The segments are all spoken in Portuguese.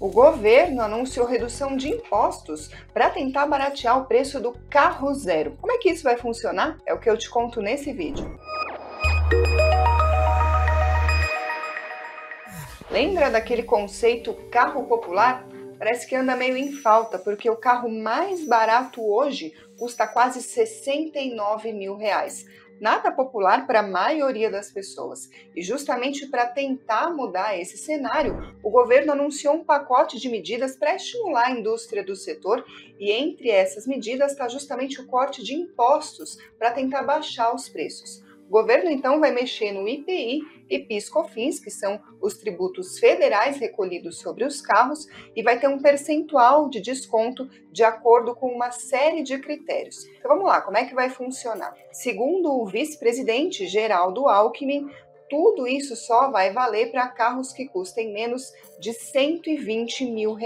O governo anunciou redução de impostos para tentar baratear o preço do carro zero. Como é que isso vai funcionar? É o que eu te conto nesse vídeo. Lembra daquele conceito carro popular? Parece que anda meio em falta, porque o carro mais barato hoje custa quase R$ 69 mil. Nada popular para a maioria das pessoas. E justamente para tentar mudar esse cenário, o governo anunciou um pacote de medidas para estimular a indústria do setor e entre essas medidas está justamente o corte de impostos para tentar baixar os preços. O governo então vai mexer no IPI e PIS/COFINS, que são os tributos federais recolhidos sobre os carros, e vai ter um percentual de desconto de acordo com uma série de critérios. Então vamos lá, como é que vai funcionar? Segundo o vice-presidente Geraldo Alckmin, tudo isso só vai valer para carros que custem menos de R$ 120 mil.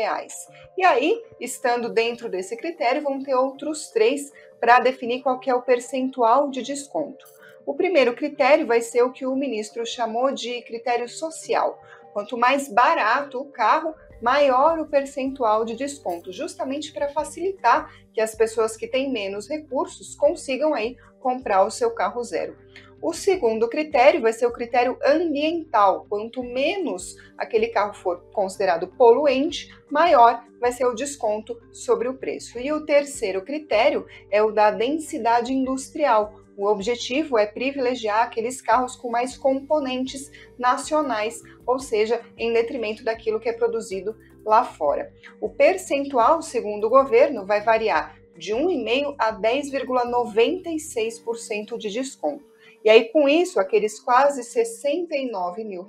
E aí, estando dentro desse critério, vão ter outros três para definir qual que é o percentual de desconto. O primeiro critério vai ser o que o ministro chamou de critério social. Quanto mais barato o carro, maior o percentual de desconto, justamente para facilitar que as pessoas que têm menos recursos consigam aí comprar o seu carro zero. O segundo critério vai ser o critério ambiental. Quanto menos aquele carro for considerado poluente, maior vai ser o desconto sobre o preço. E o terceiro critério é o da densidade industrial. O objetivo é privilegiar aqueles carros com mais componentes nacionais, ou seja, em detrimento daquilo que é produzido lá fora. O percentual, segundo o governo, vai variar de 1,5% a 10,96% de desconto. E aí, com isso, aqueles quase R$ 69 mil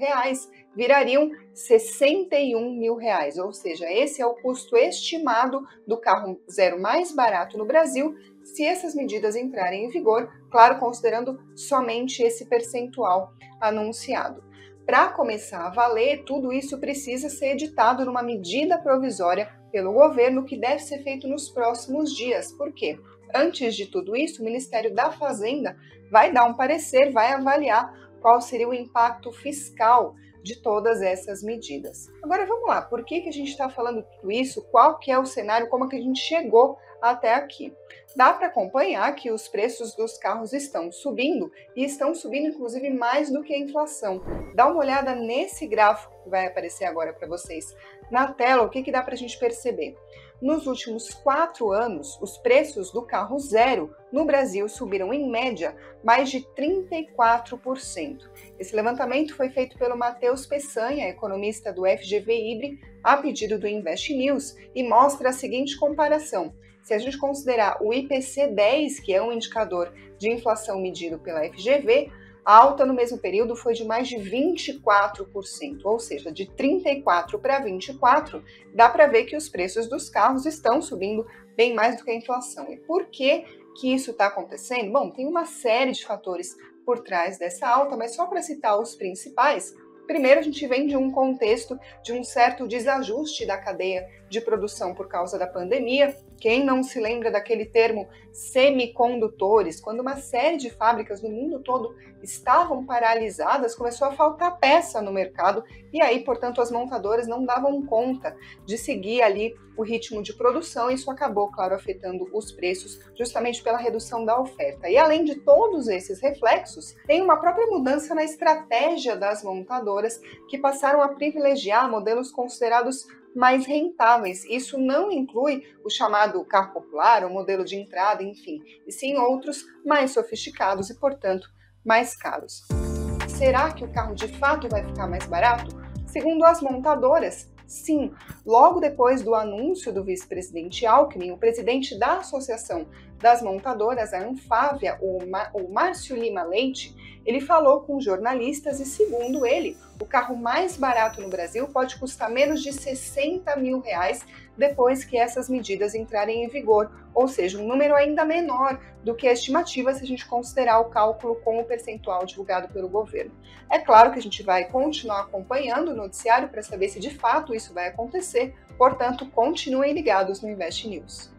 virariam R$ 61 mil, ou seja, esse é o custo estimado do carro zero mais barato no Brasil, se essas medidas entrarem em vigor, claro, considerando somente esse percentual anunciado. Para começar a valer, tudo isso precisa ser editado numa medida provisória pelo governo, que deve ser feito nos próximos dias. Por quê? Antes de tudo isso, o Ministério da Fazenda vai dar um parecer, vai avaliar qual seria o impacto fiscal de todas essas medidas. Agora vamos lá, por que a gente está falando tudo isso? Qual que é o cenário, como é que a gente chegou até aqui? Dá para acompanhar que os preços dos carros estão subindo e estão subindo inclusive mais do que a inflação. Dá uma olhada nesse gráfico que vai aparecer agora para vocês na tela, o que dá para a gente perceber? Nos últimos 4 anos, os preços do carro zero no Brasil subiram, em média, mais de 34%. Esse levantamento foi feito pelo Matheus Peçanha, economista do FGV Ibre, a pedido do Invest News, e mostra a seguinte comparação. Se a gente considerar o IPC-10, que é um indicador de inflação medido pela FGV, a alta no mesmo período foi de mais de 24%, ou seja, de 34% para 24%, dá para ver que os preços dos carros estão subindo bem mais do que a inflação. E por que isso está acontecendo? Bom, tem uma série de fatores por trás dessa alta, mas só para citar os principais. Primeiro, a gente vem de um contexto de um certo desajuste da cadeia de produção por causa da pandemia. Quem não se lembra daquele termo semicondutores, quando uma série de fábricas no mundo todo estavam paralisadas, começou a faltar peça no mercado e aí, portanto, as montadoras não davam conta de seguir ali o ritmo de produção e isso acabou, claro, afetando os preços justamente pela redução da oferta. E além de todos esses reflexos, tem uma própria mudança na estratégia das montadoras que passaram a privilegiar modelos considerados mais rentáveis. Isso não inclui o chamado carro popular, o modelo de entrada, enfim, e sim outros mais sofisticados e, portanto, mais caros. Será que o carro de fato vai ficar mais barato? Segundo as montadoras, sim. Logo depois do anúncio do vice-presidente Alckmin, o presidente da Associação das Montadoras, a Anfávia, o Márcio Lima Leite, ele falou com jornalistas e, segundo ele, o carro mais barato no Brasil pode custar menos de R$ 60 mil depois que essas medidas entrarem em vigor, ou seja, um número ainda menor do que a estimativa se a gente considerar o cálculo com o percentual divulgado pelo governo. É claro que a gente vai continuar acompanhando o noticiário para saber se de fato isso vai acontecer, portanto, continuem ligados no Invest News.